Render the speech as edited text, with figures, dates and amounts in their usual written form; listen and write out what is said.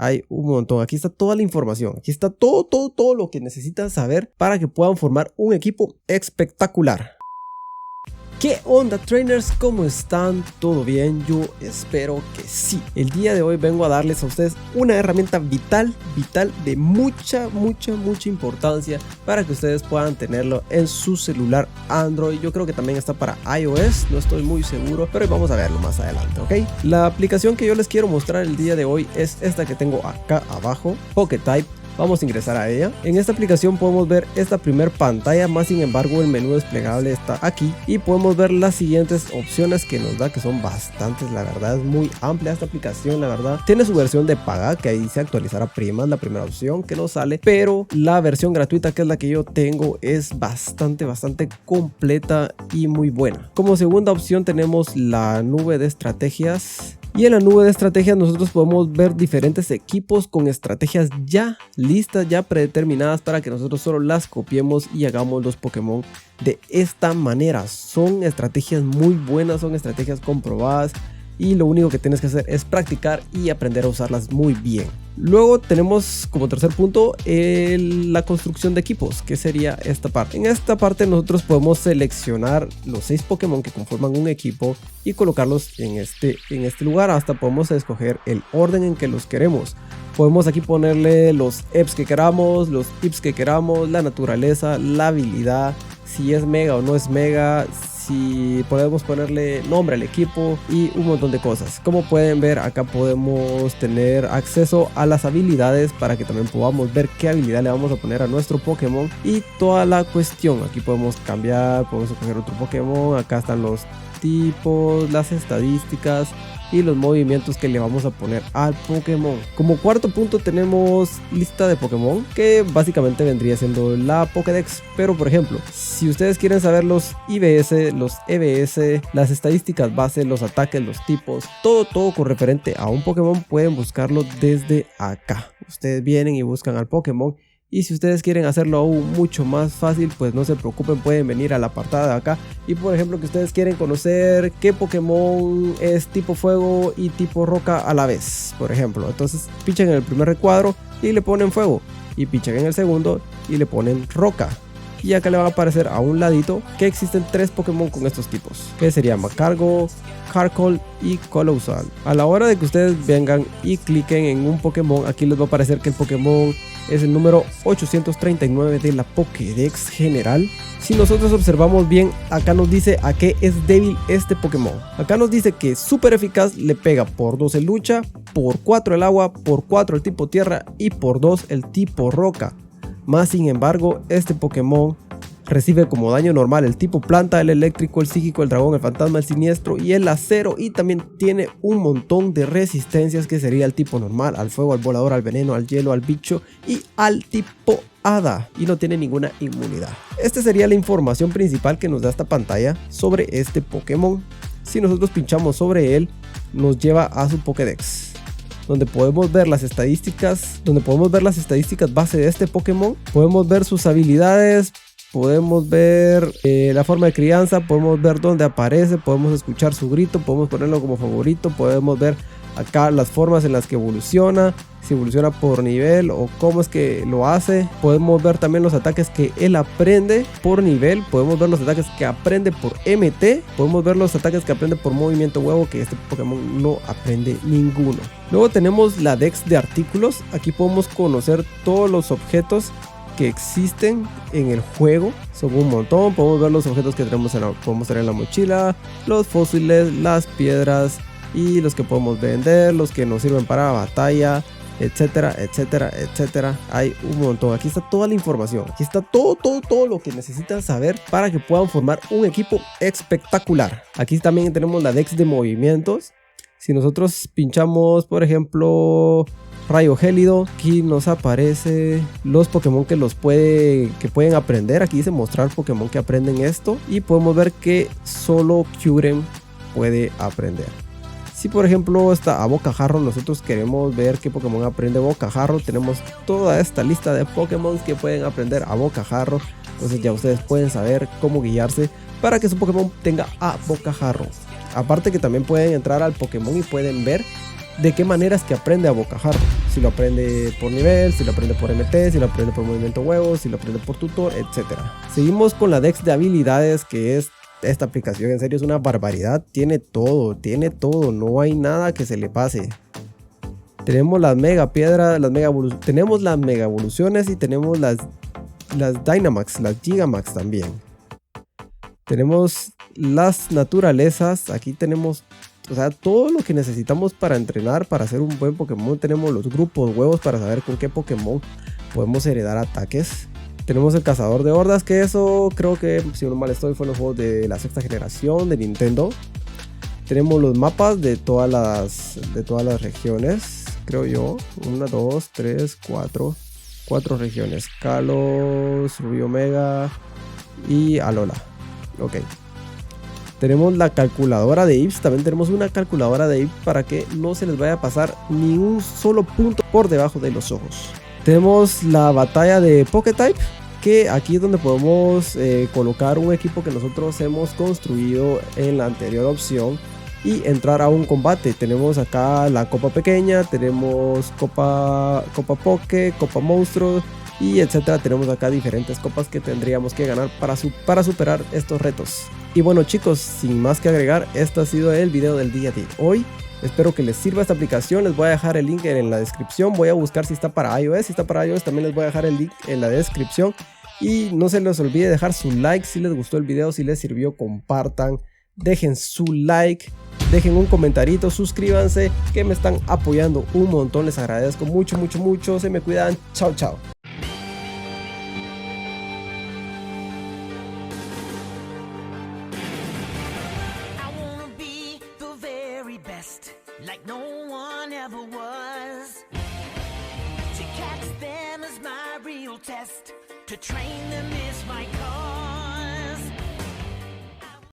hay un montón. Aquí está toda la información, aquí está todo lo que necesitan saber para que puedan formar un equipo espectacular. ¿Qué onda, trainers? ¿Cómo están? ¿Todo bien? Yo espero que sí. El día de hoy vengo a darles a ustedes una herramienta vital de mucha importancia para que ustedes puedan tenerlo en su celular Android. Yo creo que también está para iOS, no estoy muy seguro, pero vamos a verlo más adelante, ¿ok? La aplicación que yo les quiero mostrar el día de hoy es esta que tengo acá abajo, PokeType. Vamos a ingresar a ella. En esta aplicación podemos ver esta primera pantalla, más sin embargo el menú desplegable está aquí y podemos ver las siguientes opciones que nos da, que son bastantes. La verdad es muy amplia esta aplicación, la verdad. Tiene su versión de paga, que ahí dice actualizar a prima, la primera opción que nos sale, pero la versión gratuita, que es la que yo tengo, es bastante completa y muy buena. Como segunda opción tenemos la nube de estrategias. Y en la nube de estrategias nosotros podemos ver diferentes equipos con estrategias ya listas, ya predeterminadas, para que nosotros solo las copiemos y hagamos los Pokémon de esta manera. Son estrategias muy buenas, son estrategias comprobadas y lo único que tienes que hacer es practicar y aprender a usarlas muy bien. Luego tenemos como tercer punto la construcción de equipos, que sería esta parte. En esta parte nosotros podemos seleccionar los 6 Pokémon que conforman un equipo y colocarlos en este lugar. Hasta podemos escoger el orden en que los queremos. Podemos aquí ponerle los EVs que queramos, los IVs que queramos, la naturaleza, la habilidad, si es mega o no es mega, si podemos ponerle nombre al equipo y un montón de cosas. Como pueden ver, acá podemos tener acceso a las habilidades para que también podamos ver qué habilidad le vamos a poner a nuestro Pokémon y toda la cuestión. Aquí podemos cambiar, podemos escoger otro Pokémon. Acá están los tipos, las estadísticas y los movimientos que le vamos a poner al Pokémon. Como cuarto punto tenemos lista de Pokémon, que básicamente vendría siendo la Pokédex. Pero por ejemplo, si ustedes quieren saber los IBS, los EBS, las estadísticas base, los ataques, los tipos, todo con referente a un Pokémon, pueden buscarlo desde acá. Ustedes vienen y buscan al Pokémon. Y si ustedes quieren hacerlo aún mucho más fácil, pues no se preocupen, pueden venir al apartado de acá. Y por ejemplo, que ustedes quieren conocer qué Pokémon es tipo fuego y tipo roca a la vez, por ejemplo. Entonces pinchan en el primer recuadro y le ponen fuego. Y pinchan en el segundo y le ponen roca. Y acá le va a aparecer a un ladito que existen 3 Pokémon con estos tipos, que serían Magcargo, Carkol y Colossal. A la hora de que ustedes vengan y cliquen en un Pokémon, aquí les va a aparecer que el Pokémon es el número 839 de la Pokédex general. Si nosotros observamos bien, acá nos dice a qué es débil este Pokémon. Acá nos dice que es súper eficaz, le pega por 2 el lucha, por 4 el agua, por 4 el tipo tierra y por 2 el tipo roca. Más sin embargo, este Pokémon recibe como daño normal el tipo planta, el eléctrico, el psíquico, el dragón, el fantasma, el siniestro y el acero. Y también tiene un montón de resistencias, que sería el tipo normal, al fuego, al volador, al veneno, al hielo, al bicho y al tipo hada. Y no tiene ninguna inmunidad. Esta sería la información principal que nos da esta pantalla sobre este Pokémon. Si nosotros pinchamos sobre él, nos lleva a su Pokédex, donde podemos ver las estadísticas, base de este Pokémon. Podemos ver sus habilidades, podemos ver la forma de crianza, podemos ver dónde aparece, podemos escuchar su grito, podemos ponerlo como favorito, podemos ver acá las formas en las que evoluciona, si evoluciona por nivel o cómo es que lo hace. Podemos ver también los ataques que él aprende por nivel, podemos ver los ataques que aprende por MT, podemos ver los ataques que aprende por movimiento huevo, que este Pokémon no aprende ninguno. Luego tenemos la Dex de artículos. Aquí podemos conocer todos los objetos que existen en el juego, son un montón. Podemos ver los objetos que tenemos podemos tener en la mochila, los fósiles, las piedras y los que podemos vender, los que nos sirven para batalla, etcétera. Hay un montón. Aquí está toda la información, aquí está todo lo que necesitan saber para que puedan formar un equipo espectacular. Aquí también tenemos la Dex de movimientos. Si nosotros pinchamos, por ejemplo, rayo gélido, aquí nos aparece los Pokémon que pueden aprender. Aquí dice mostrar Pokémon que aprenden esto, y podemos ver que solo Kyurem puede aprender. Si por ejemplo está a Bocajarro, nosotros queremos ver qué Pokémon aprende Bocajarro, tenemos toda esta lista de Pokémon que pueden aprender a Bocajarro. Entonces ya ustedes pueden saber cómo guiarse para que su Pokémon tenga a Bocajarro. Aparte que también pueden entrar al Pokémon y pueden ver de qué manera es que aprende a Bocajarro. Si lo aprende por nivel, si lo aprende por MT, si lo aprende por movimiento huevos, si lo aprende por tutor, etc. Seguimos con la Dex de habilidades, que es esta aplicación. En serio es una barbaridad. Tiene todo, no hay nada que se le pase. Tenemos las mega piedras, tenemos las mega evoluciones y tenemos las Dynamax, las Gigamax también. Tenemos las naturalezas, aquí tenemos, o sea, todo lo que necesitamos para entrenar, para hacer un buen Pokémon. Tenemos los grupos huevos para saber con qué Pokémon podemos heredar ataques. Tenemos el cazador de hordas, que eso creo que, si no mal estoy, fue en los juegos de la sexta generación de Nintendo. Tenemos los mapas de todas las regiones, creo yo. 1, 2, 3, 4 regiones. Kalos, Rubí Omega y Alola. Ok. Tenemos la calculadora de IVs. También tenemos una calculadora de IVs para que no se les vaya a pasar ni un solo punto por debajo de los ojos. Tenemos la batalla de Pokétype, que aquí es donde podemos colocar un equipo que nosotros hemos construido en la anterior opción y entrar a un combate. Tenemos acá la copa pequeña, tenemos copa Poké, copa monstruo y etcétera. Tenemos acá diferentes copas que tendríamos que ganar para superar estos retos. Y bueno chicos, sin más que agregar, este ha sido el video del día de hoy. Espero que les sirva esta aplicación. Les voy a dejar el link en la descripción. Voy a buscar si está para iOS. Si está para iOS también les voy a dejar el link en la descripción. Y no se les olvide dejar su like si les gustó el video. Si les sirvió, compartan. Dejen su like. Dejen un comentarito. Suscríbanse, que me están apoyando un montón. Les agradezco mucho, mucho, mucho. Se me cuidan. Chao, chao. Like no one ever was. To catch them is my real test. To train them is my cause.